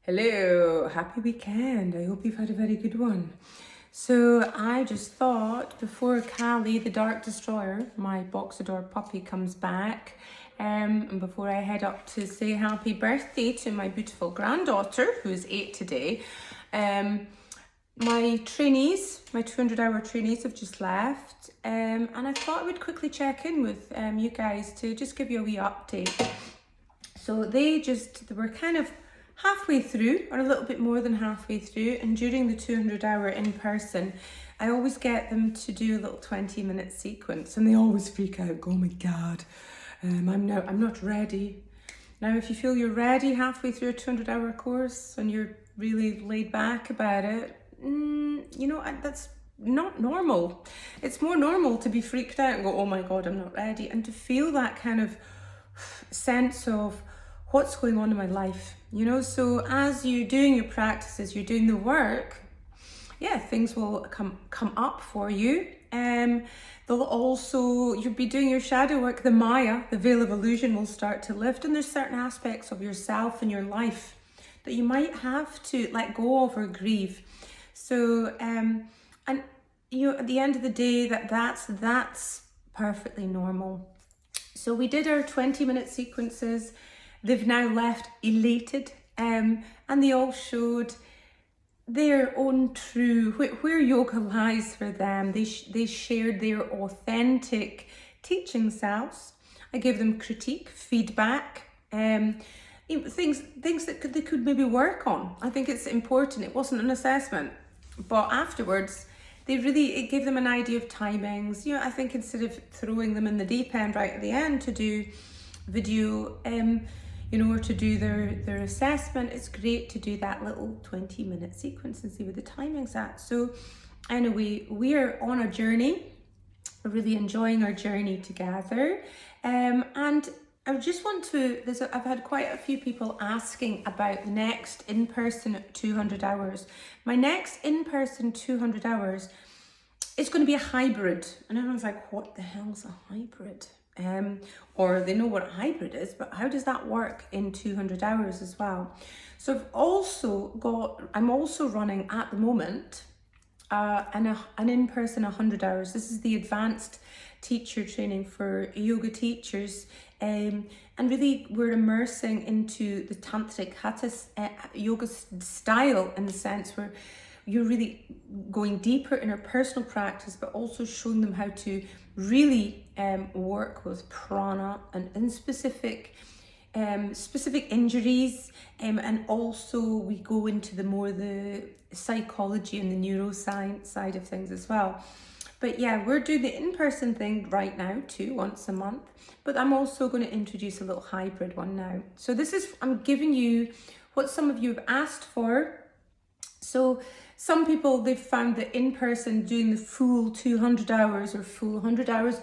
Hello, happy weekend. I hope you've had a very good one. So I just thought before Callie, the Dark Destroyer, my Boxador puppy, comes back, and before I head up to say happy birthday to my beautiful granddaughter, who is 8 today, my trainees, my 200-hour trainees have just left, and I thought I would quickly check in with you guys to just give you a wee update. So they were kind of halfway through, or a little bit more than halfway through, and during the 200-hour in person, I always get them to do a little 20-minute sequence, and they always freak out, go, oh my God, I'm not ready. Now, if you feel you're ready halfway through a 200-hour course and you're really laid back about it, that's not normal. It's more normal to be freaked out and go, oh my God, I'm not ready, and to feel that kind of sense of what's going on in my life, so as you're doing your practices, you're doing the work, things will come up for you. They'll also, you'll be doing your shadow work, the Maya, the veil of illusion will start to lift, and there's certain aspects of yourself and your life that you might have to let go of or grieve. So and at the end of the day, that's perfectly normal. So we did our 20-minute sequences. They've now left elated, and they all showed their own true, where yoga lies for them. They shared their authentic teaching selves. I gave them critique, feedback, things that they could maybe work on. I think it's important. It wasn't an assessment, but afterwards, it gave them an idea of timings. I think instead of throwing them in the deep end right at the end to do video, or to do their assessment, it's great to do that little 20-minute sequence and see where the timing's at. So anyway, we are on a journey. We're really enjoying our journey together. And I just want to, I've had quite a few people asking about the next in-person 200 hours. My next in-person 200 hours is going to be a hybrid. And everyone's like, what the hell's a hybrid? Or they know what a hybrid is, but how does that work in 200 hours as well? So I'm also running at the moment an in-person 100 hours. This is the advanced teacher training for yoga teachers. And really we're immersing into the tantric hatha yoga style, in the sense where you're really going deeper in our personal practice, but also showing them how to really work with prana and in specific injuries, and also we go into the psychology and the neuroscience side of things as well. But we're doing the in-person thing right now too, once a month, but I'm also going to introduce a little hybrid one now. So I'm giving you what some of you have asked for. So some people, they've found that in-person, doing the full 200 hours or full 100 hours,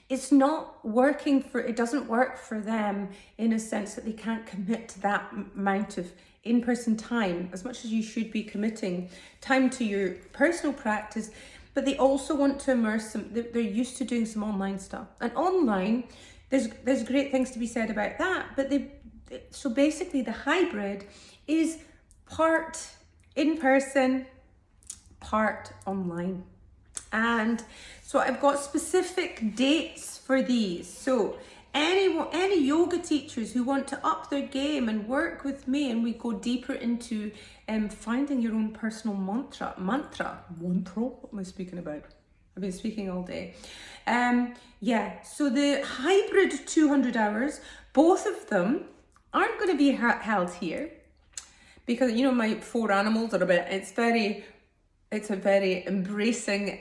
it doesn't work for them, in a sense that they can't commit to that amount of in-person time, as much as you should be committing time to your personal practice. But they also want to immerse them. They're used to doing some online stuff. And online, there's great things to be said about that. But so basically the hybrid is part in-person, part online. And so I've got specific dates for these. So any yoga teachers who want to up their game and work with me, and we go deeper into finding your own personal mantra. What am I speaking about? I've been speaking all day. So the hybrid 200 hours, both of them aren't going to be held here, because my 4 animals are it's a very embracing,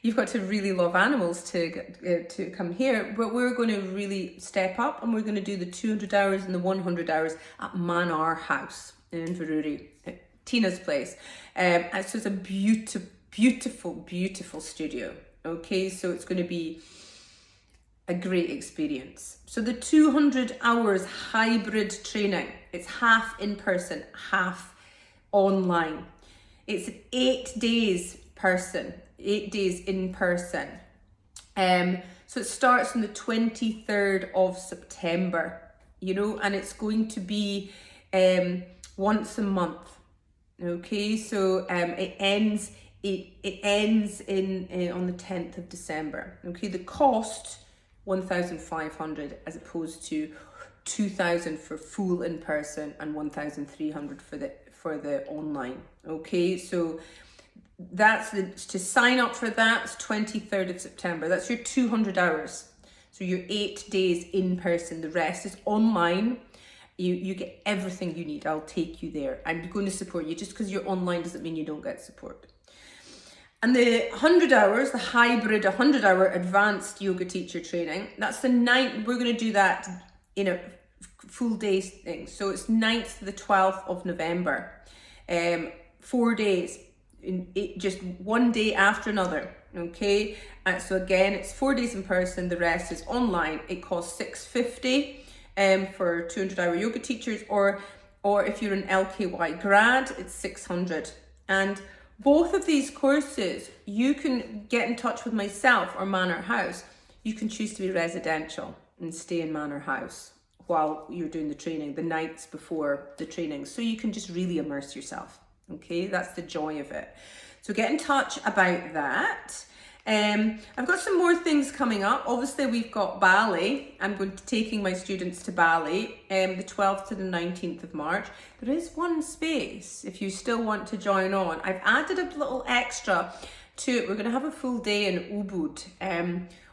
you've got to really love animals to come here, but we're going to really step up, and we're going to do the 200 hours and the 100 hours at Manor House in Inverurie, Tina's place. So it's a beautiful studio. Okay, so it's going to be a great experience. So the 200 hours hybrid training, it's half in person, half online. It's 8 days in person. So it starts on the 23rd of September, and it's going to be once a month. Okay, so it ends in on the 10th of December. Okay, the cost 1,500 as opposed to 2,000 for full in person and 1,300 for the online. Okay, so that's to sign up for that. It's 23rd of September. That's your 200 hours. So your 8 days in person. The rest is online. You get everything you need. I'll take you there. I'm going to support you. Just because you're online doesn't mean you don't get support. And the 100 hours, the hybrid 100-hour advanced yoga teacher training, that's the 9th. We're going to do that in a full day thing. So it's 9th to the 12th of November. 4 days, just one day after another. Okay. So again, it's 4 days in person. The rest is online. It costs $650. For 200-hour yoga teachers, or if you're an LKY grad, it's 600. And both of these courses, you can get in touch with myself or Manor House. You can choose to be residential and stay in Manor House while you're doing the training, the nights before the training. So you can just really immerse yourself. Okay, that's the joy of it. So get in touch about that. I've got some more things coming up. Obviously, we've got Bali. I'm going to taking my students to Bali, the 12th to the 19th of March. There is one space if you still want to join on. I've added a little extra to it. We're going to have a full day in Ubud.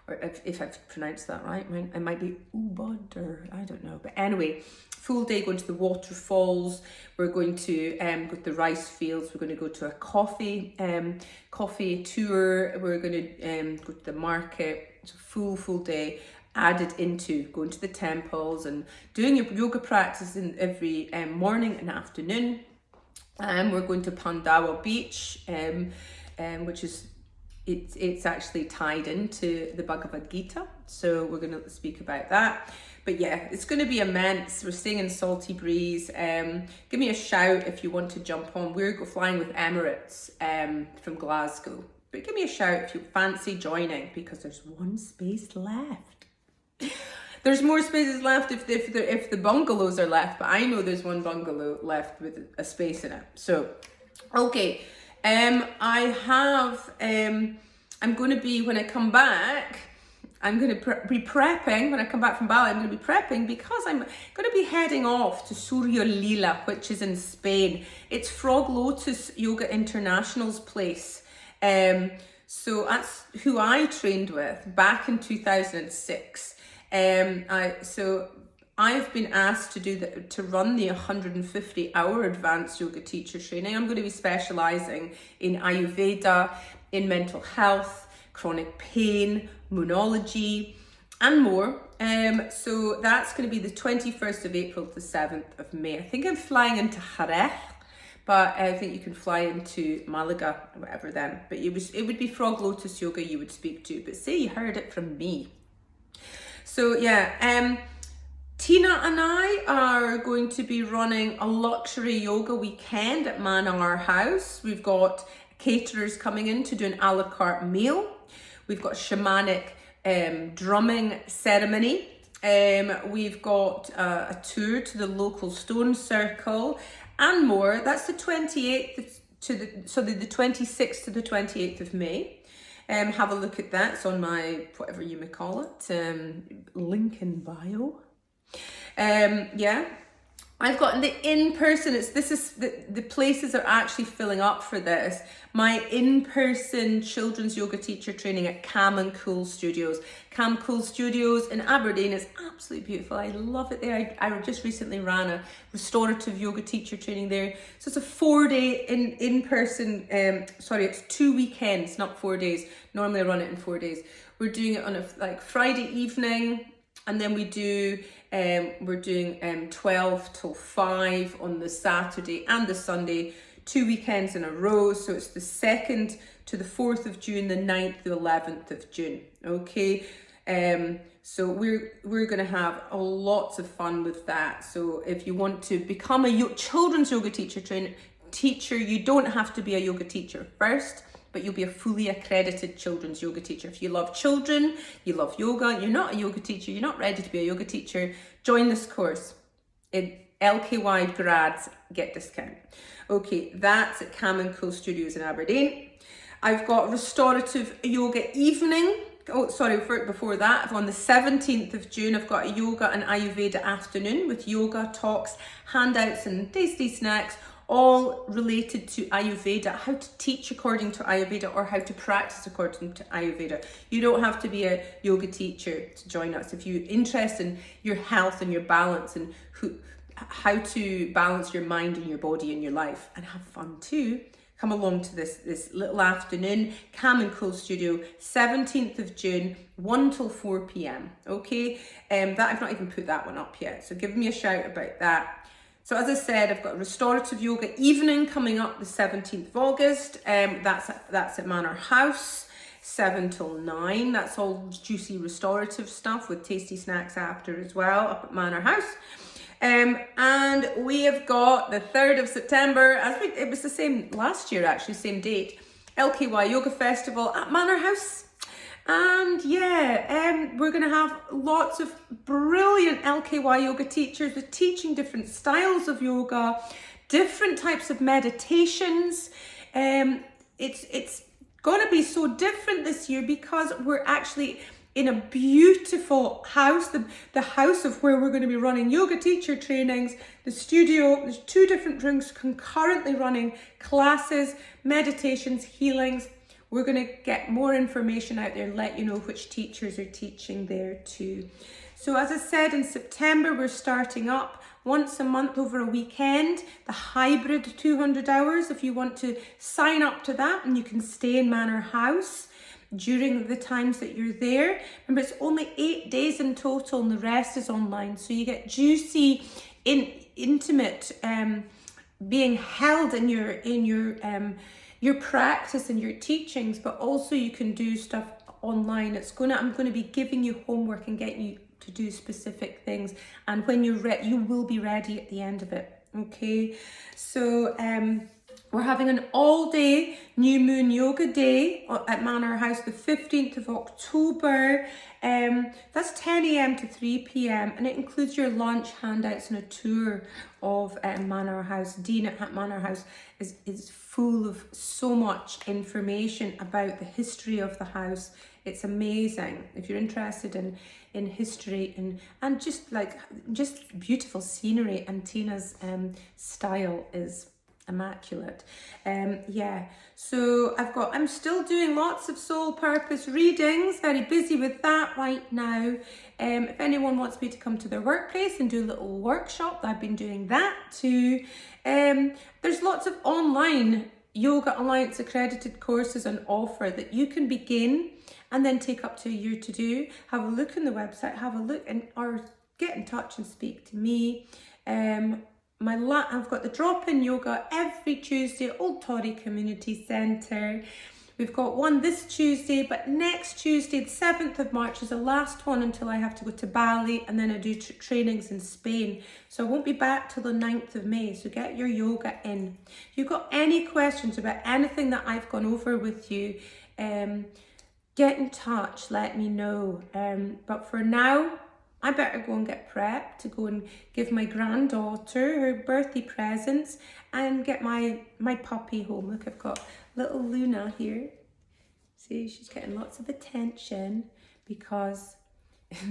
Or if I've pronounced that right, it might be Ubud, or I don't know. But anyway, full day going to the waterfalls. We're going to go to the rice fields. We're going to go to a coffee tour. We're going to go to the market. It's a full day added into going to the temples and doing your yoga practice in every morning and afternoon. We're going to Pandawa Beach, which is it's actually tied into the Bhagavad Gita. So we're going to speak about that. But yeah, it's going to be immense. We're staying in Salty Breeze. Give me a shout if you want to jump on. We're flying with Emirates from Glasgow. But give me a shout if you fancy joining, because there's one space left. There's more spaces left if the bungalows are left, but I know there's one bungalow left with a space in it. So, okay. I'm going to be, when I come back, I'm going to be prepping. When I come back from Bali, I'm going to be prepping because I'm going to be heading off to Surya Lila, which is in Spain. It's Frog Lotus Yoga International's place. So that's who I trained with back in 2006. So I've been asked to run the 150-hour advanced yoga teacher training. I'm going to be specializing in Ayurveda, in mental health, chronic pain, moonology, and more. So that's going to be the 21st of April to the 7th of May. I think I'm flying into Jerez, but I think you can fly into Malaga or whatever then. But it would be Frog Lotus Yoga you would speak to, but say you heard it from me. So yeah, Tina and I are going to be running a luxury yoga weekend at Manor House. We've got caterers coming in to do an a la carte meal. We've got shamanic drumming ceremony. We've got a tour to the local stone circle and more. That's the 28th the 26th to the 28th of May. Have a look at that. It's on my, whatever you may call it, link in bio. Yeah, I've got the in-person, the places are actually filling up for this. My in-person children's yoga teacher training at Calm and Cool Studios. Calm Cool Studios in Aberdeen is absolutely beautiful. I love it there. I just recently ran a restorative yoga teacher training there. So it's a 4-day in-person, it's 2 weekends, not 4 days. Normally I run it in 4 days. We're doing it on a Friday evening, and then we're doing 12 till 5 on the Saturday and the Sunday, 2 weekends in a row. So it's the 2nd to the 4th of June, the 9th to the 11th of June. Okay. So we're going to have lots of fun with that. So if you want to become a children's yoga teacher, you don't have to be a yoga teacher first, but you'll be a fully accredited children's yoga teacher. If you love children, you love yoga, you're not a yoga teacher, you're not ready to be a yoga teacher, join this course. LKY grads get discount. Okay, that's at Cam and Co Studios in Aberdeen. I've got restorative yoga evening. Before that, on the 17th of June, I've got a yoga and Ayurveda afternoon with yoga, talks, handouts and tasty snacks, all related to Ayurveda, how to teach according to Ayurveda or how to practice according to Ayurveda. You don't have to be a yoga teacher to join us. If you're interested in your health and your balance and how to balance your mind and your body and your life and have fun too, come along to this little afternoon, Cam and Co Studio, 17th of June, 1 till 4 p.m. Okay, that I've not even put that one up yet, so give me a shout about that. So as I said, I've got a restorative yoga evening coming up the 17th of August. That's at Manor House, 7 till 9. That's all juicy restorative stuff with tasty snacks after as well, up at Manor House. And we have got the 3rd of September, it was the same last year actually, same date, LKY Yoga Festival at Manor House. And yeah, we're going to have lots of brilliant LKY yoga teachers with teaching different styles of yoga, different types of meditations. It's going to be so different this year because we're actually in a beautiful house, the house of where we're going to be running yoga teacher trainings, the studio. There's 2 different rooms concurrently running classes, meditations, healings. We're going to get more information out there and let you know which teachers are teaching there too. So as I said, in September, we're starting up once a month over a weekend, the hybrid 200 hours, if you want to sign up to that, and you can stay in Manor House during the times that you're there. Remember, it's only 8 days in total and the rest is online. So you get juicy, intimate being held in your practice and your teachings, but also you can do stuff online. I'm going to be giving you homework and getting you to do specific things. And when you're ready, you will be ready at the end of it. Okay. So, we're having an all-day New Moon Yoga Day at Manor House, the 15th of October. That's 10 a.m. to 3 p.m. and it includes your lunch, handouts and a tour of Manor House. Dean at Manor House is full of so much information about the history of the house. It's amazing. If you're interested in history and just beautiful scenery, and Tina's style is immaculate. So I'm still doing lots of soul purpose readings, very busy with that right now. If anyone wants me to come to their workplace and do a little workshop, I've been doing that too. There's lots of online Yoga Alliance accredited courses on offer that you can begin and then take up to a year to do. Have a look on the website, or get in touch and speak to me. I've got the drop-in yoga every Tuesday at Old Torrey Community Centre. We've got one this Tuesday, but next Tuesday, the 7th of March, is the last one until I have to go to Bali, and then I do trainings in Spain. So I won't be back till the 9th of May, so get your yoga in. If you've got any questions about anything that I've gone over with you, get in touch, let me know. But for now, I better go and get prepped to go and give my granddaughter her birthday presents and get my puppy home. Look, I've got little Luna here. See, she's getting lots of attention because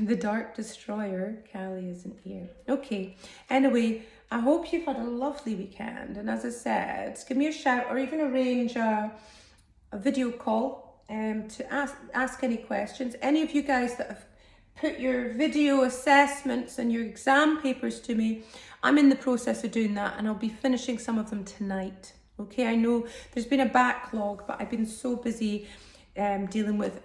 the Dark Destroyer, Callie, isn't here. Okay, anyway, I hope you've had a lovely weekend. And as I said, give me a shout or even arrange a video call to ask any questions. Any of you guys that have put your video assessments and your exam papers to me, I'm in the process of doing that, and I'll be finishing some of them tonight. Okay, I know there's been a backlog, but I've been so busy dealing with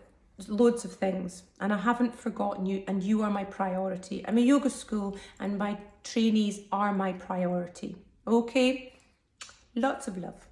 loads of things, and I haven't forgotten you, and you are my priority. I'm a yoga school and my trainees are my priority. Okay, lots of love.